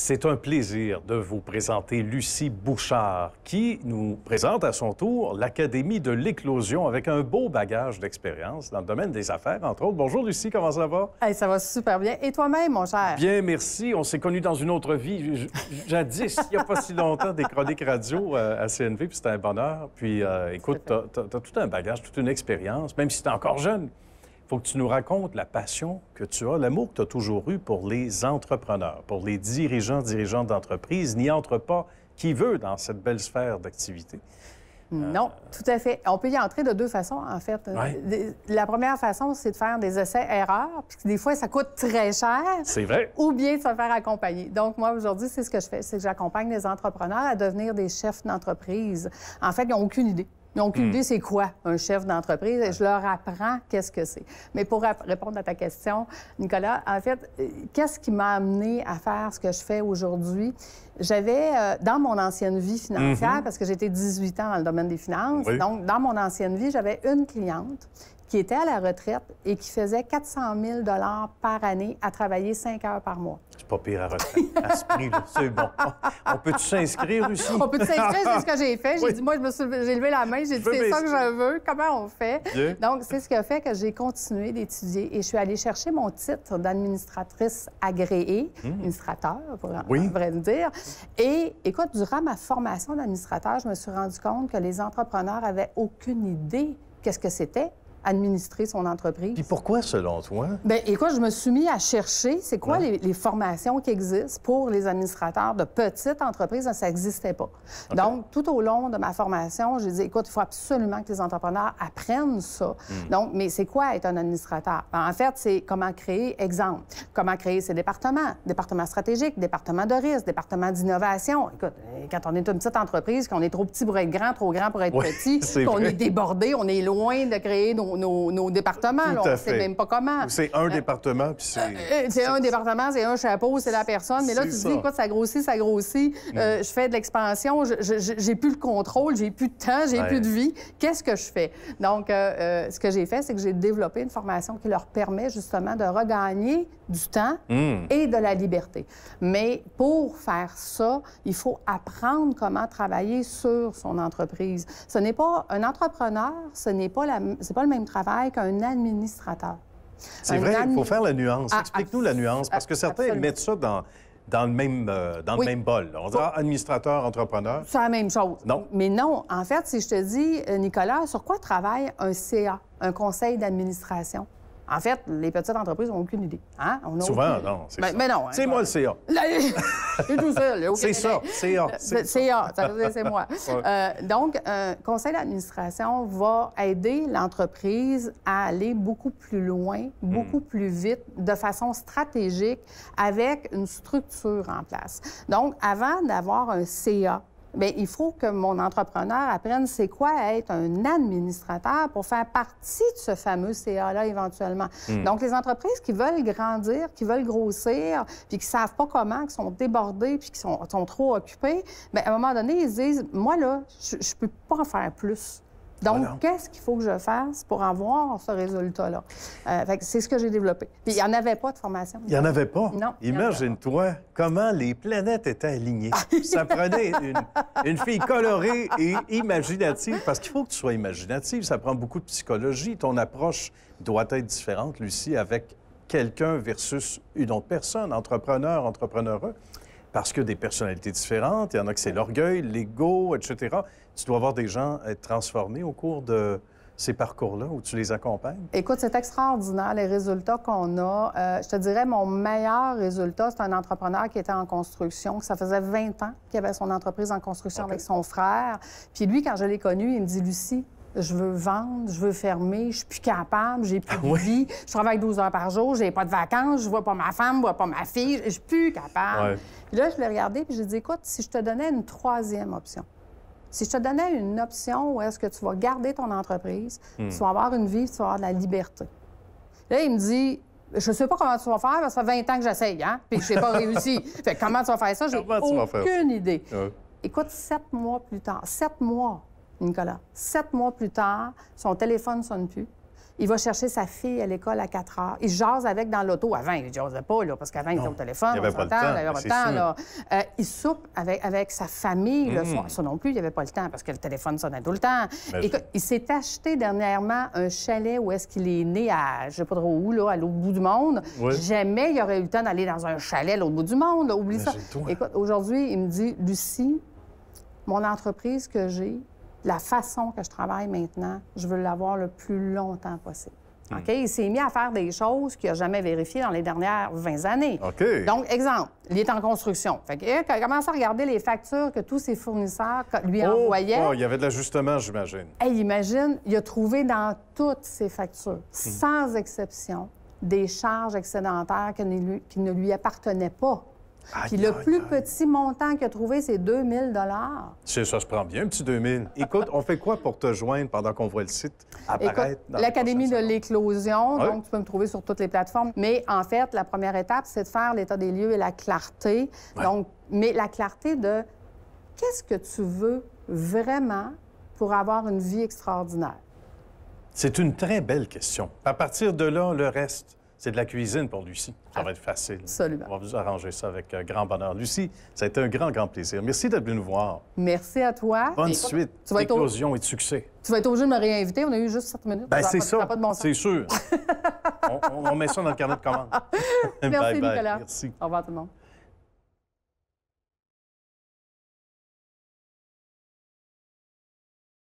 C'est un plaisir de vous présenter Lucie Bouchard, qui nous présente à son tour l'Académie de l'éclosion avec un beau bagage d'expérience dans le domaine des affaires, entre autres. Bonjour Lucie, comment ça va? Hey, ça va super bien. Et toi-même, mon cher? Bien, merci. On s'est connus dans une autre vie. Jadis, il n'y a pas si longtemps, des chroniques radio à CNV, puis c'était un bonheur. Puis écoute, tu as tout un bagage, toute une expérience, même si tu es encore jeune. Il faut que tu nous racontes la passion que tu as, l'amour que tu as toujours eu pour les entrepreneurs, pour les dirigeantes d'entreprise. N'y entre pas qui veut dans cette belle sphère d'activité. Non, tout à fait. On peut y entrer de deux façons, en fait. Ouais. La première façon, c'est de faire des essais-erreurs, puis des fois, ça coûte très cher. C'est vrai. Ou bien de se faire accompagner. Donc, moi, aujourd'hui, c'est ce que je fais, c'est que j'accompagne les entrepreneurs à devenir des chefs d'entreprise. En fait, ils n'ont aucune idée. Ils n'ont aucune idée c'est quoi un chef d'entreprise et je leur apprends qu'est-ce que c'est. Mais pour répondre à ta question, Nicolas, en fait, qu'est-ce qui m'a amené à faire ce que je fais aujourd'hui? J'avais, dans mon ancienne vie financière, parce que j'étais 18 ans dans le domaine des finances, donc dans mon ancienne vie, j'avais une cliente qui était à la retraite et qui faisait 400 000 par année à travailler 5 heures par mois. C'est pas pire à retraite, à ce prix-là. C'est bon. On peut-tu s'inscrire, Lucie? On peut s'inscrire, c'est ce que j'ai fait. J'ai dit, moi, j'ai levé la main, j'ai dit, c'est ça que je veux. Comment on fait? Bien. Donc, c'est ce qui a fait que j'ai continué d'étudier et je suis allée chercher mon titre d'administratrice agréée, administrateur, pour vrai dire. Et écoute, durant ma formation d'administrateur, je me suis rendu compte que les entrepreneurs avaient aucune idée qu'est-ce que c'était administrer son entreprise. Puis pourquoi, selon toi? Bien, écoute, je me suis mis à chercher c'est quoi les formations qui existent pour les administrateurs de petites entreprises. Ça n'existait pas. Donc, tout au long de ma formation, j'ai dit, écoute, il faut absolument que les entrepreneurs apprennent ça. Donc, mais c'est quoi être un administrateur? En fait, c'est comment créer, exemple, comment créer ses départements stratégiques, départements de risque, départements d'innovation. Écoute, quand on est une petite entreprise, qu'on est trop petit pour être grand, trop grand pour être petit, qu'on est débordé, on est loin de créer nos départements. Là, on ne sait même pas comment. C'est un département, puis c'est... c'est un département, c'est un chapeau, c'est la personne. Mais là, tu te dis, écoute, ça grossit, ça grossit. Je fais de l'expansion, j'ai plus le contrôle, j'ai plus de temps, j'ai plus de vie. Qu'est-ce que je fais? Donc, ce que j'ai fait, c'est que j'ai développé une formation qui leur permet justement de regagner du temps et de la liberté. Mais pour faire ça, il faut apprendre comment travailler sur son entreprise. Ce n'est pas un entrepreneur, c'est pas le même travail qu'un administrateur. C'est vrai, il faut faire la nuance. Explique-nous la nuance, parce que certains mettent ça dans le même bol. On dit administrateur, entrepreneur. C'est la même chose. Non. Mais non. En fait, si je te dis, Nicolas, sur quoi travaille un CA, un conseil d'administration? En fait, les petites entreprises n'ont aucune idée. Hein? Souvent, non. Mais non. C'est moi le CA. C'est tout seul. C'est ça, CA. CA, ça veut dire c'est moi. Donc, un conseil d'administration va aider l'entreprise à aller beaucoup plus loin, beaucoup plus vite, de façon stratégique, avec une structure en place. Donc, avant d'avoir un CA, bien, il faut que mon entrepreneur apprenne c'est quoi être un administrateur pour faire partie de ce fameux CA-là éventuellement. Donc, les entreprises qui veulent grandir, qui veulent grossir, puis qui ne savent pas comment, qui sont débordées, puis qui sont trop occupées, bien, à un moment donné, ils se disent, moi, là, je ne peux pas en faire plus. Donc, qu'est-ce qu'il faut que je fasse pour avoir ce résultat-là? C'est ce que j'ai développé. Puis, il n'y en avait pas de formation. Il n'y en avait pas? Non. Imagine-toi comment les planètes étaient alignées. Ça prenait une fille colorée et imaginative, parce qu'il faut que tu sois imaginative. Ça prend beaucoup de psychologie. Ton approche doit être différente, Lucie, avec quelqu'un versus une autre personne, entrepreneur, entrepreneureux. Parce que des personnalités différentes, il y en a que c'est l'orgueil, l'ego, etc. Tu dois voir des gens être transformés au cours de ces parcours-là où tu les accompagnes? Écoute, c'est extraordinaire, les résultats qu'on a. Je te dirais, mon meilleur résultat, c'est un entrepreneur qui était en construction. Ça faisait 20 ans qu'il avait son entreprise en construction avec son frère. Puis lui, quand je l'ai connu, il me dit, Lucie, je veux vendre, je veux fermer, je suis plus capable, j'ai plus de vie, je travaille 12 heures par jour, j'ai pas de vacances, je vois pas ma femme, je vois pas ma fille, je suis plus capable. Puis là, je l'ai regardé puis j'ai dit, écoute, si je te donnais une troisième option, si je te donnais une option où est-ce que tu vas garder ton entreprise, tu vas avoir une vie, tu vas avoir de la liberté. Là, il me dit, je sais pas comment tu vas faire, parce que ça fait 20 ans que j'essaye, hein, puis que je n'ai pas réussi. Fait que comment tu vas faire ça? J'ai aucune idée. Écoute, 7 mois plus tard, 7 mois, Nicolas, 7 mois plus tard, son téléphone ne sonne plus. Il va chercher sa fille à l'école à 4 heures. Il jase avec dans l'auto. Avant, il ne jasait pas, là, parce qu'avant, il était au téléphone. Il n'y avait pas le temps. Il n'y avait pas le temps, là. Il soupe avec sa famille le soir. Ça non plus, il n'y avait pas le temps, parce que le téléphone sonnait tout le temps. Écoute, il s'est acheté dernièrement un chalet où est-ce qu'il est né, à je ne sais pas trop où, là, à l'autre bout du monde. Oui. Jamais il aurait eu le temps d'aller dans un chalet à l'autre bout du monde. Là. Oublie ça. Écoute, aujourd'hui, il me dit, Lucie, mon entreprise que j'ai, la façon que je travaille maintenant, je veux l'avoir le plus longtemps possible. OK? Il s'est mis à faire des choses qu'il n'a jamais vérifiées dans les dernières 20 années. OK. Donc, exemple, il est en construction. Fait qu'il a commencé à regarder les factures que tous ses fournisseurs lui envoyaient. Oh, il y avait de l'ajustement, j'imagine. Hey, imagine, il a trouvé dans toutes ses factures, sans exception, des charges excédentaires qui ne lui appartenaient pas. Puis le plus petit montant qu'il a trouvé, c'est 2 000 Ça se prend bien, un petit 2 000. Écoute, on fait quoi pour te joindre pendant qu'on voit le site apparaître? L'Académie de l'éclosion, donc tu peux me trouver sur toutes les plateformes. Mais en fait, la première étape, c'est de faire l'état des lieux et la clarté. Donc, mais la clarté de qu'est-ce que tu veux vraiment pour avoir une vie extraordinaire? C'est une très belle question. À partir de là, le reste... C'est de la cuisine pour Lucie. Ça va être facile. Absolument. On va vous arranger ça avec grand bonheur. Lucie, ça a été un grand, grand plaisir. Merci d'être venue nous voir. Merci à toi. Bonne suite, d'éclosion et de succès. Tu vas être obligé de me réinviter. On a eu juste 7 minutes. Bien, c'est ça. Pas de bon sens. C'est sûr. on met ça dans le carnet de commandes. Merci, bye, Nicolas. Merci. Au revoir tout le monde.